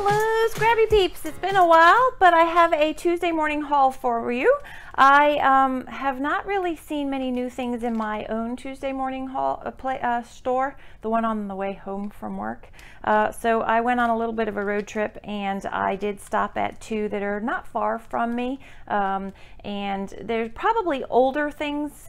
Hello, Scrappy Peeps. It's been a while, but I have a Tuesday morning haul for you. I have not really seen many new things in my own Tuesday morning haul store, the one on the way home from work. So I went on a little bit of a road trip, and I did stop at two that are not far from me. And they're probably older things,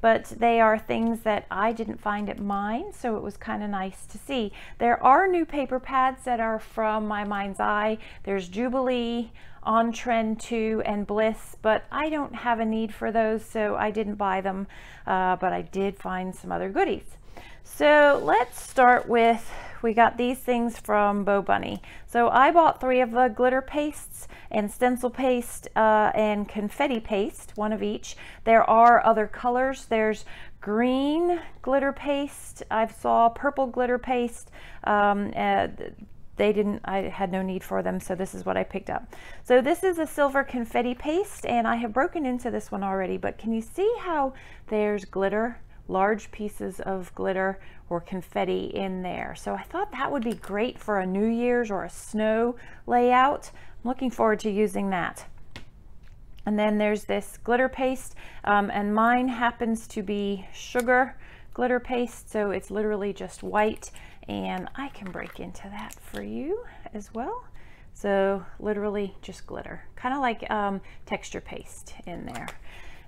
but they are things that I didn't find at mine, so it was kind of nice to see. There are new paper pads that are from My Mind's Eye. There's Jubilee, On Trend 2, and Bliss, but I don't have a need for those, so I didn't buy them, but I did find some other goodies. So let's start with, we got these things from Bo Bunny. So I bought 3 of the glitter pastes and stencil paste and confetti paste, one of each. There are other colors. There's green glitter paste. I saw purple glitter paste. I had no need for them, so this is what I picked up. So this is a silver confetti paste, and I have broken into this one already, but can you see how there's glitter? Large pieces of glitter or confetti in there. So I thought that would be great for a New Year's or a snow layout. I'm looking forward to using that. And then there's this glitter paste, and mine happens to be sugar glitter paste, so it's literally just white, and I can break into that for you as well. So literally just glitter, kind of like texture paste in there.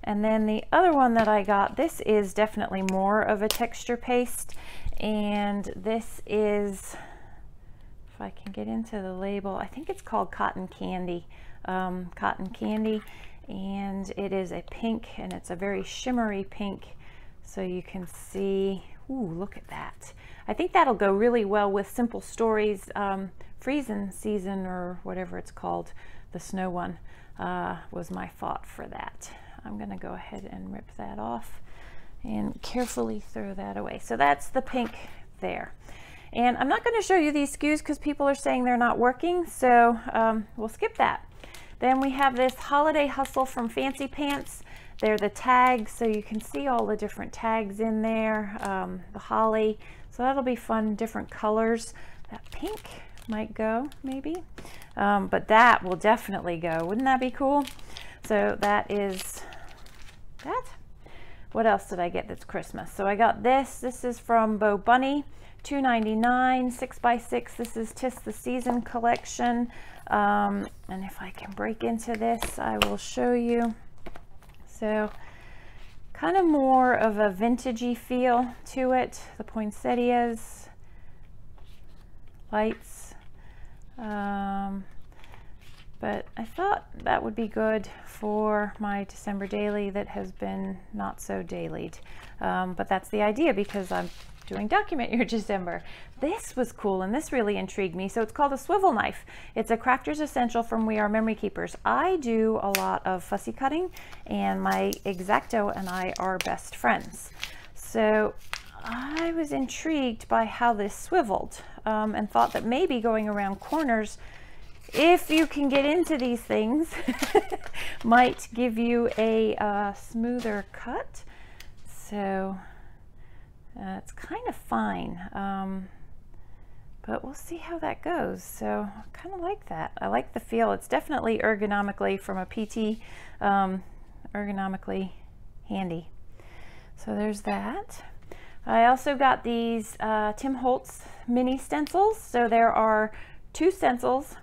And then the other one that I got, this is definitely more of a texture paste, and this is, if I can get into the label, I think it's called Cotton Candy. Cotton Candy, and it is a pink, and it's a very shimmery pink, so you can see, ooh, look at that. I think that'll go really well with Simple Stories Freezing Season, or whatever it's called. The snow one was my thought for that. I'm going to go ahead and rip that off and carefully throw that away. So that's the pink there. And I'm not going to show you these SKUs because people are saying they're not working, so we'll skip that. Then we have this Holiday Hustle from Fancy Pants. They're the tags, so you can see all the different tags in there, the holly. So that'll be fun, different colors. That pink might go, maybe. But that will definitely go. Wouldn't that be cool? So that is that. What else did I get that's Christmas? So I got this. This is from Bo Bunny, $2.99, 6x6. This is 'Tis the Season collection. And if I can break into this, I will show you. So kind of more of a vintagey feel to it. The poinsettias, lights. But I thought that would be good for my December daily that has been not so dailied. But that's the idea, because I'm doing Document Your December. This was cool, and this really intrigued me. So it's called a swivel knife. It's a crafter's essential from We Are Memory Keepers. I do a lot of fussy cutting, and my X-Acto and I are best friends. So I was intrigued by how this swiveled, and thought that maybe going around corners, if you can get into these things, might give you a smoother cut. So it's kind of fine, but we'll see how that goes. So I kind of like that. I like the feel. It's definitely ergonomically, from a PT, ergonomically handy. So there's that. I also got these Tim Holtz mini stencils. So there are 2 stencils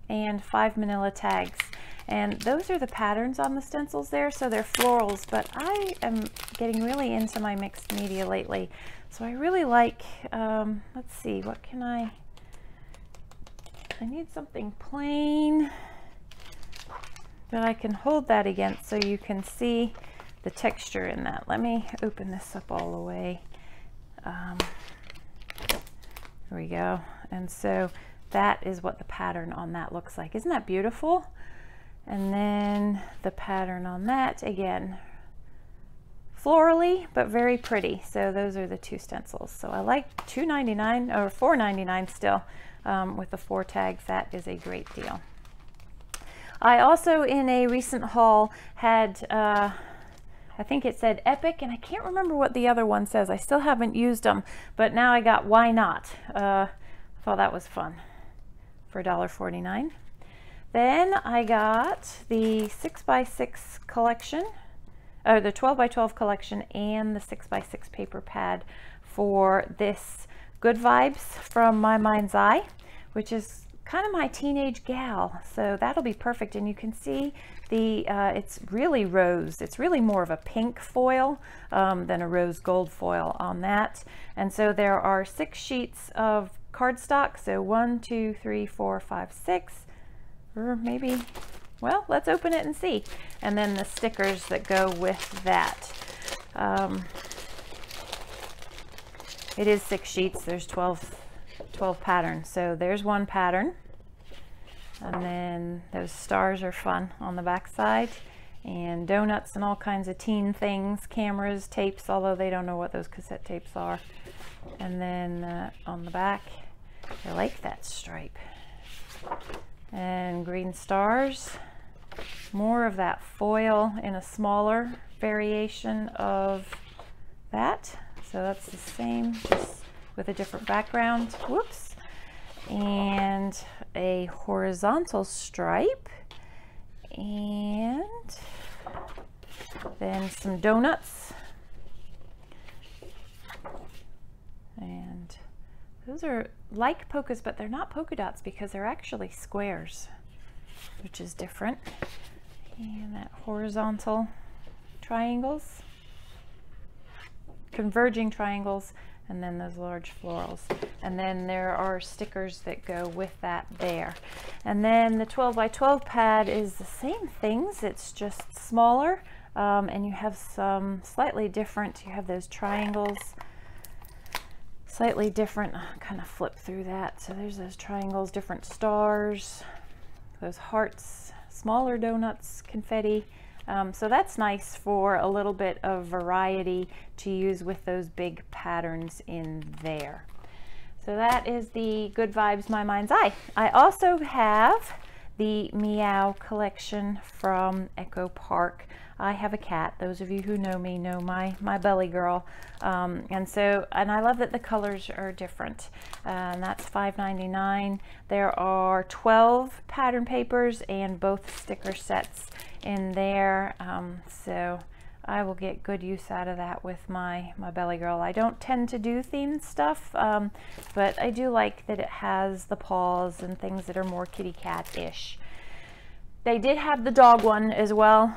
and 5 manila tags, and those are the patterns on the stencils there, so they're florals. But I am getting really into my mixed media lately, so I really like, let's see, what can I need something plain that I can hold that against so you can see the texture in that. Let me open this up all the way. There we go. And so that is what the pattern on that looks like. Isn't that beautiful? And then the pattern on that, again, florally, but very pretty. So those are the 2 stencils. So I like $2.99 or $4.99 still, with the 4 tags. That is a great deal. I also, in a recent haul, had, I think it said Epic, and I can't remember what the other one says. I still haven't used them, but now I got Why Not. Thought that was fun. for $1.49. Then I got the 6x6 collection, or the 12x12 collection, and the 6x6 paper pad for this Good Vibes from My Mind's Eye, which is kind of my teenage gal, so that'll be perfect. And you can see the it's really rose. It's really more of a pink foil than a rose gold foil on that. And so there are 6 sheets of cardstock. So 1, 2, 3, 4, 5, 6, or maybe, well, let's open it and see. And then the stickers that go with that. It is 6 sheets. There's 12 patterns. So there's one pattern. And then those stars are fun on the back side. And donuts and all kinds of teen things, cameras, tapes, although they don't know what those cassette tapes are. And then on the back, I like that stripe. And green stars. More of that foil in a smaller variation of that. So that's the same, just with a different background. Whoops. And a horizontal stripe. And then some donuts. And those are like polkas, but they're not polka dots because they're actually squares, which is different. And that horizontal triangles, converging triangles, and then those large florals. And then there are stickers that go with that there. And then the 12x12 pad is the same things, it's just smaller, and you have some slightly different, you have those triangles, slightly different, kind of flip through that. So there's those triangles, different stars, those hearts, smaller donuts, confetti. So that's nice for a little bit of variety to use with those big patterns in there. So that is the Good Vibes My Mind's Eye. I also have the Meow Collection from Echo Park. I have a cat. Those of you who know me know my belly girl. And I love that the colors are different. And that's $5.99. There are 12 pattern papers and both sticker sets in there. So I will get good use out of that with my belly girl. I don't tend to do themed stuff, but I do like that it has the paws and things that are more kitty cat-ish. They did have the dog one as well,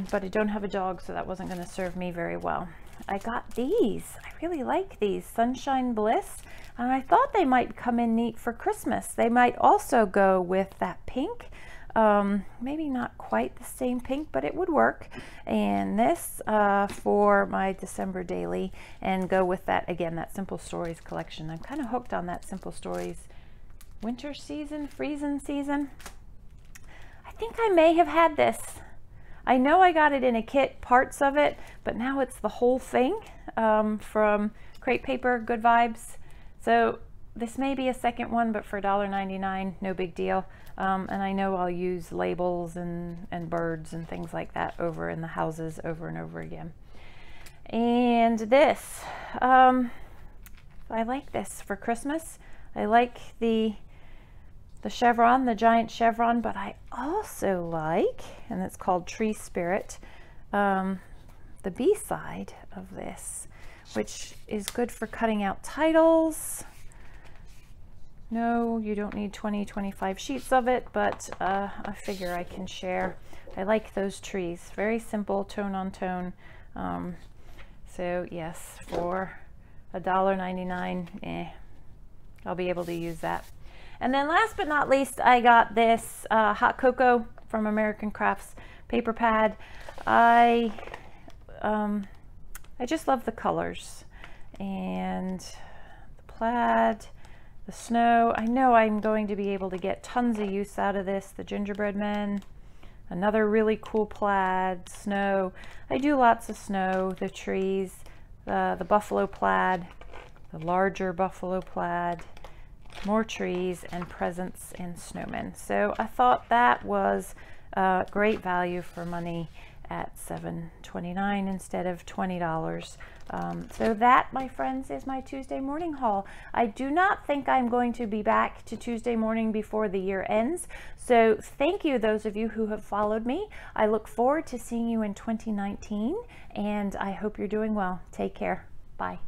but I don't have a dog, so that wasn't going to serve me very well. I got these. I really like these, Sunshine Bliss, and I thought they might come in neat for Christmas. They might also go with that pink. Maybe not quite the same pink, but it would work. And this for my December daily, and go with that, again, that Simple Stories collection. I'm kind of hooked on that Simple Stories winter season, freezing season. I think I may have had this. I know I got it in a kit, parts of it, but now it's the whole thing from Crate Paper, Good Vibes. So this may be a second one, but for $1.99, no big deal. And I know I'll use labels and birds and things like that over in the houses over and over again. And this, I like this for Christmas. I like the chevron, the giant chevron, but I also like, and it's called Tree Spirit, the B-side of this, which is good for cutting out titles. No, you don't need 25 sheets of it, but I figure I can share. I like those trees, very simple, tone on tone. So yes, for $1.99, I'll be able to use that. And then last but not least, I got this Hot Cocoa from American Crafts paper pad. I just love the colors and the plaid, the snow. I know I'm going to be able to get tons of use out of this. The gingerbread men, another really cool plaid, snow. I do lots of snow, the trees, the buffalo plaid, the larger buffalo plaid, more trees, and presents and snowmen. So I thought that was great value for money. at $7.29 instead of $20. So that, my friends, is my Tuesday morning haul. I do not think I'm going to be back to Tuesday morning before the year ends. So thank you, those of you who have followed me. I look forward to seeing you in 2019, and I hope you're doing well. Take care. Bye.